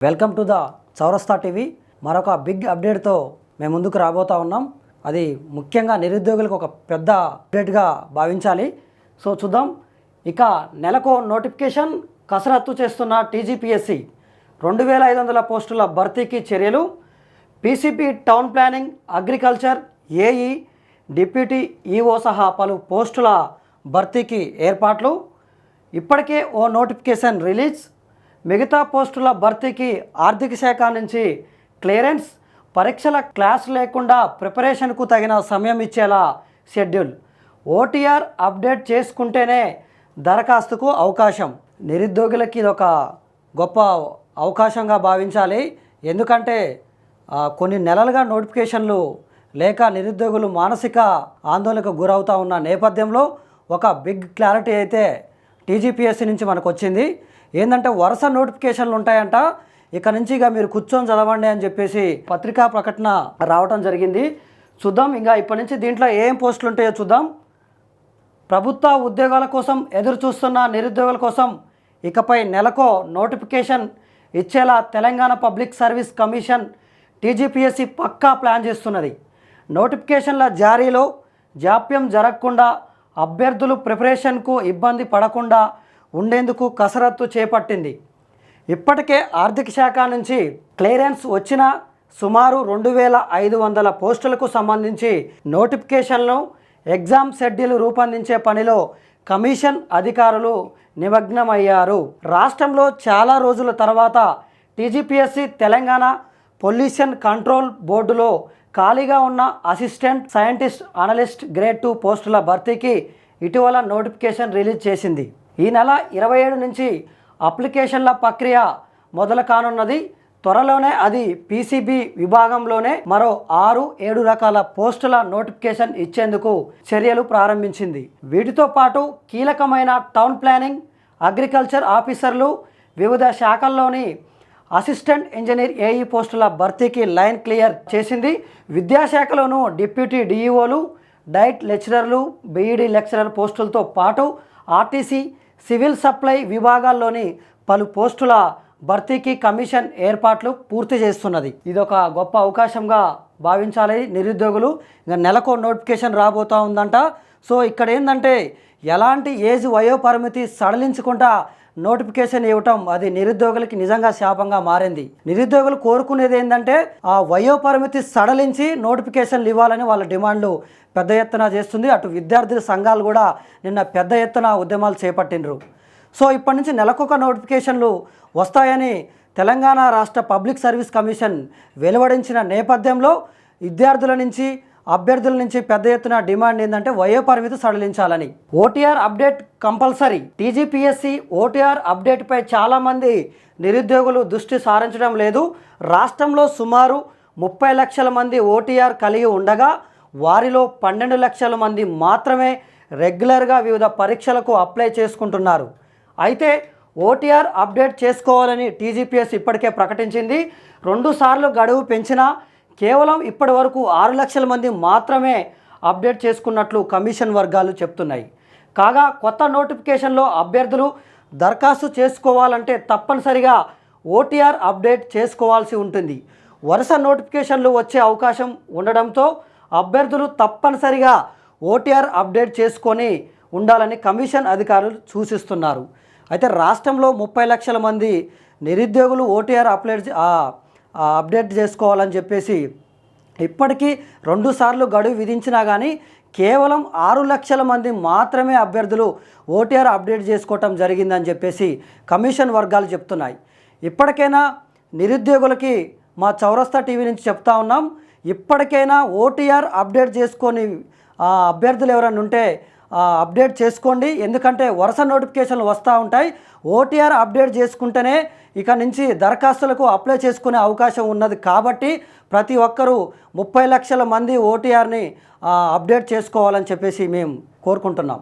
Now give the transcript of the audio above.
Welcome to the చౌరస్తా TV. మరొక big అప్డేట్తో మేము ముందుకు రాబోతా ఉన్నాం. అది ముఖ్యంగా నిరుద్యోగులకు ఒక పెద్ద అప్డేట్గా భావించాలి. సో చూద్దాం. ఇక నెలకు నోటిఫికేషన్ కసరత్తు చేస్తున్న టీజీపీఎస్సీ 2500 పోస్టుల భర్తీకి చర్యలు. PCP, town planning, agriculture, AE, deputy EO సహా పలు పోస్టుల భర్తీకి ఏర్పాట్లు. ఇప్పటికే ఓ నోటిఫికేషన్ రిలీజ్. మిగతా పోస్టుల భర్తీకి ఆర్థిక శాఖ నుంచి క్లియరెన్స్. పరీక్షల క్లాస్ లేకుండా ప్రిపరేషన్కు తగిన సమయం ఇచ్చేలా షెడ్యూల్. ఓటీఆర్ అప్డేట్ చేసుకుంటేనే దరఖాస్తుకు అవకాశం. నిరుద్యోగులకి ఇది ఒక గొప్ప అవకాశంగా భావించాలి. ఎందుకంటే కొన్ని నెలలుగా నోటిఫికేషన్లు లేక నిరుద్యోగులు మానసిక ఆందోళనకు గురవుతూ ఉన్న నేపథ్యంలో ఒక బిగ్ క్లారిటీ అయితే టీజీపీఎస్సీ నుంచి మనకు వచ్చింది. ఏంటంటే వరుస నోటిఫికేషన్లు ఉంటాయంట. ఇక నుంచి ఇక మీరు కూర్చొని చదవండి అని చెప్పేసి పత్రికా ప్రకటన రావడం జరిగింది. చూద్దాం ఇంకా ఇప్పటి నుంచి దీంట్లో ఏం పోస్టులు ఉంటాయో చూద్దాం. ప్రభుత్వ ఉద్యోగాల కోసం ఎదురు చూస్తున్న నిరుద్యోగుల కోసం ఇకపై నెలకో నోటిఫికేషన్ ఇచ్చేలా Telangana public service commission TGPSC పక్కా ప్లాన్ చేస్తున్నది. నోటిఫికేషన్ల జారీలో జాప్యం జరగకుండా, అభ్యర్థులు ప్రిపరేషన్కు ఇబ్బంది పడకుండా ఉండేందుకు కసరత్తు చేపట్టింది. ఇప్పటికే ఆర్థిక శాఖ నుంచి క్లియరెన్స్ వచ్చిన సుమారు 2500 పోస్టులకు సంబంధించి నోటిఫికేషన్లను ఎగ్జామ్ షెడ్యూల్ రూపొందించే పనిలో కమిషన్ అధికారులు నిమగ్నమయ్యారు. రాష్ట్రంలో చాలా రోజుల తర్వాత టీజీపీఎస్సీ తెలంగాణ పొల్యూషన్ కంట్రోల్ బోర్డులో ఖాళీగా ఉన్న అసిస్టెంట్ సైంటిస్ట్, అనలిస్ట్ గ్రేడ్ 2 పోస్టుల భర్తీకి ఇటీవల నోటిఫికేషన్ రిలీజ్ చేసింది. ఈ నెల 27 నుంచి అప్లికేషన్ల ప్రక్రియ మొదలు కానున్నది. త్వరలోనే అది పీసీబీ విభాగంలోనే మరో 6-7 రకాల పోస్టుల నోటిఫికేషన్ ఇచ్చేందుకు చర్యలు ప్రారంభించింది. వీటితో పాటు కీలకమైన టౌన్ ప్లానింగ్, అగ్రికల్చర్ ఆఫీసర్లు, వివిధ శాఖల్లోని అసిస్టెంట్ ఇంజనీర్, ఏఈ పోస్టుల భర్తీకి లైన్ క్లియర్ చేసింది. విద్యాశాఖలోనూ డిప్యూటీ డిఈఓలు, డైట్ లెక్చరర్లు, బీఈడీ లెక్చరర్ పోస్టులతో పాటు ఆర్టీసీ, సివిల్ సప్లై విభాగాల్లోని పలు పోస్టుల భర్తీకి కమిషన్ ఏర్పాట్లు పూర్తి చేస్తున్నది. ఇది ఒక గొప్ప అవకాశంగా భావించాలి నిరుద్యోగులు. ఇంకా నెలకు నోటిఫికేషన్ రాబోతూ ఉందంట. సో ఇక్కడ ఏంటంటే ఎలాంటి ఏజ్ వయోపరిమితి సడలించకుండా నోటిఫికేషన్ ఇవ్వటం అది నిరుద్యోగులకి నిజంగా శాపంగా మారింది. నిరుద్యోగులు కోరుకునేది ఏంటంటే ఆ వయోపరిమితి సడలించి నోటిఫికేషన్లు ఇవ్వాలని వాళ్ళ డిమాండ్లు పెద్ద ఎత్తున చేస్తుంది. అటు విద్యార్థుల సంఘాలు కూడా నిన్న పెద్ద ఎత్తున ఉద్యమాలు చేపట్టిండ్రు. సో ఇప్పటి నుంచి నెలకొక నోటిఫికేషన్లు వస్తాయని తెలంగాణ రాష్ట్ర పబ్లిక్ సర్వీస్ కమిషన్ వెలువడించిన నేపథ్యంలో విద్యార్థుల నుంచి, అభ్యర్థుల నుంచి పెద్ద ఎత్తున డిమాండ్ ఏంటంటే వయోపరిమితి సడలించాలని. OTR update compulsory. TGPSC OTR అప్డేట్పై చాలామంది నిరుద్యోగులు దృష్టి సారించడం లేదు. రాష్ట్రంలో సుమారు 30 లక్షల మంది ఓటీఆర్ కలిగి ఉండగా వారిలో 12 లక్షల మంది మాత్రమే రెగ్యులర్గా వివిధ పరీక్షలకు అప్లై చేసుకుంటున్నారు. అయితే ఓటీఆర్ అప్డేట్ చేసుకోవాలని టీజీపీఎస్సీ ఇప్పటికే ప్రకటించింది. 2 సార్లు గడువు పెంచినా కేవలం ఇప్పటి వరకు 6 లక్షల మంది మాత్రమే అప్డేట్ చేసుకున్నట్లు కమిషన్ వర్గాలు చెప్తున్నాయి. కాగా కొత్త నోటిఫికేషన్లో అభ్యర్థులు దరఖాస్తు చేసుకోవాలంటే తప్పనిసరిగా ఓటీఆర్ అప్డేట్ చేసుకోవాల్సి ఉంటుంది. వరుస నోటిఫికేషన్లు వచ్చే అవకాశం ఉండడంతో అభ్యర్థులు తప్పనిసరిగా ఓటీఆర్ అప్డేట్ చేసుకొని ఉండాలని కమిషన్ అధికారులు సూచిస్తున్నారు. అయితే రాష్ట్రంలో 30 లక్షల మంది నిరుద్యోగులు ఓటీఆర్ అప్డేట్ చేసుకోవాలని చెప్పేసి ఇప్పటికీ 2 సార్లు గడువు విధించినా కానీ కేవలం 6 లక్షల మంది మాత్రమే అభ్యర్థులు ఓటీఆర్ అప్డేట్ చేసుకోవటం జరిగిందని చెప్పేసి కమిషన్ వర్గాలు చెప్తున్నాయి. ఇప్పటికైనా నిరుద్యోగులకి మా చౌరస్తా టీవీ నుంచి చెప్తా ఉన్నాం, ఇప్పటికైనా ఓటీఆర్ అప్డేట్ చేసుకొని అభ్యర్థులు ఎవరైనా ఉంటే అప్డేట్ చేసుకోండి. ఎందుకంటే వరుస నోటిఫికేషన్లు వస్తూ ఉంటాయి. ఓటీఆర్ అప్డేట్ చేసుకుంటేనే ఇక నుంచి దరఖాస్తులకు అప్లై చేసుకునే అవకాశం ఉన్నది. కాబట్టి ప్రతి ఒక్కరూ 30 లక్షల మంది ఓటీఆర్ని అప్డేట్ చేసుకోవాలని చెప్పేసి మేము కోరుకుంటున్నాం.